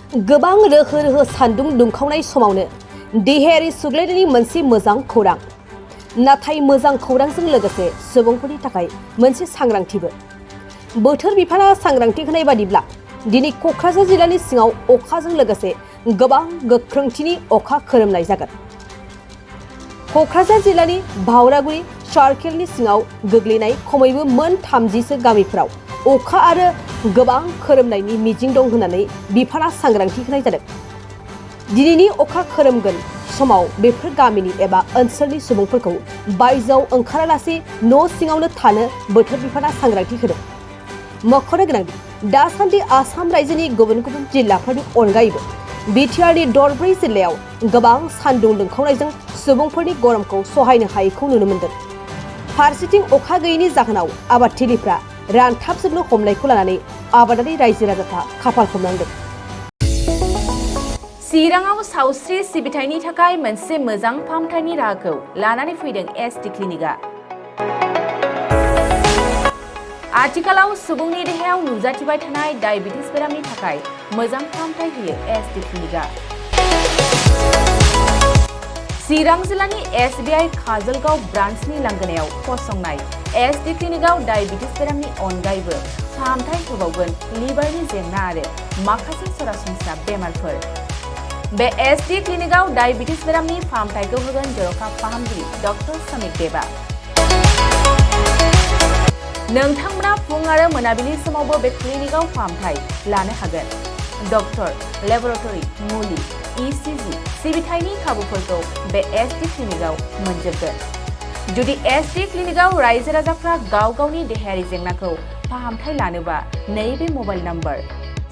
गोबां रोहो रोहो सान्दुं दुंखावनाय समावनो देहायारि सुग्लायनायनि मोनसे मोजां खौरां। नाथाय मोजां खौरांजों लोगोसे सुबुंफोरनि थाखाय मोनसे सांग्रांथिबो। बोथोर बिफाना सांग्रांथि होनाय बादिब्ला दिनै क'क्राझार जिल्लानि सिङाव अखाजों लोगोसे गोबां गोख्रोंथिनि अखा खोरोमनाय जागोन। क'क्राझार जिल्लानि भावरागुरि सार्केलनि सिङाव गोग्लैनाय खमैबो मोन 30सो गामिफोराव अखा आरो गोबां खोरोमनायनि मिजिं दं होननानै बिफाना सांग्रांथि होनाय जादों। दिनैनि अखा खोरोमगोन समाव बेफोर गामिनि एबा ओनसोलनि सुबुंफोरखौ बायजोआव ओंखारालासे न' सिङावनो थानो बोथोर बिफाना सांग्रांथि होदों। मख'नो गोनांदि दासान्दि आसाम रायजोनि गुबुन गुबुन जिल्लाफोरनि अनगायैबो बिटिआरनि दरब्रै जिल्लायाव गोबां सान्दुं दुंखावनायजों सुबुंफोरनि गरमखौ सहायनो हायैखौ नुनो मोन्दों। फारसेथिं अखा गैयैनि जाहोनाव आबादथिलिफ्रा रानथाबजोबनो हमनायखौ लानानै आबादारि रायजो राजाफ्रा खाफाल हमनांदों। चिराङाव सावस्रि सिबिथायनि थाखाय मोनसे मोजां फाहामथायनि राहाखौ लानानै फैदों एसटि क्लिनिकआ। आथिखालाव सुबुंनि देहायाव नुजाथिबाय थानाय डायबिटिस बेरामनि थाखाय मोजां फाहामथाय होयो एसटि क्लिनिकआ। चिरां जिल्लानि SBI काजलगाव ब्रान्चनि लांगोनायाव फसंनाय एसटि क्लिनिकआव डायबिटिस बेरामनि अनगायैबो फाहामथाय होबावगोन लिभारनि जेंना आरो माखासे सरासनस्रा बेमारफोर। बे एसटि क्लिनिकआव डायबिटिस बेरामनि फाहामथायखौ होगोन जर'खा फाहामगिरि डक्टर समित देबा। नोंथांमोना फुं आरो मोनाबिलि समावबो बे क्लिनिकआव फाहामथाय लानो हागोन। डक्टर, लेबरेटरि, मुलि, ECG सिबिथायनि खाबुफोरखौ बे एसटि क्लिनिकआव मोनजोबगोन। जुदि एसटि क्लिनिकआव रायजो राजाफ्रा गाव गावनि देहायारि जेंनाखौ फाहामथाय लानोबा नैबे मबाइल नम्बर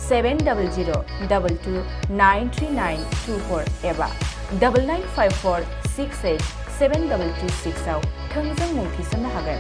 7002293924 एबा 9954687226 आव थोंजों मुं थिसननो हागोन।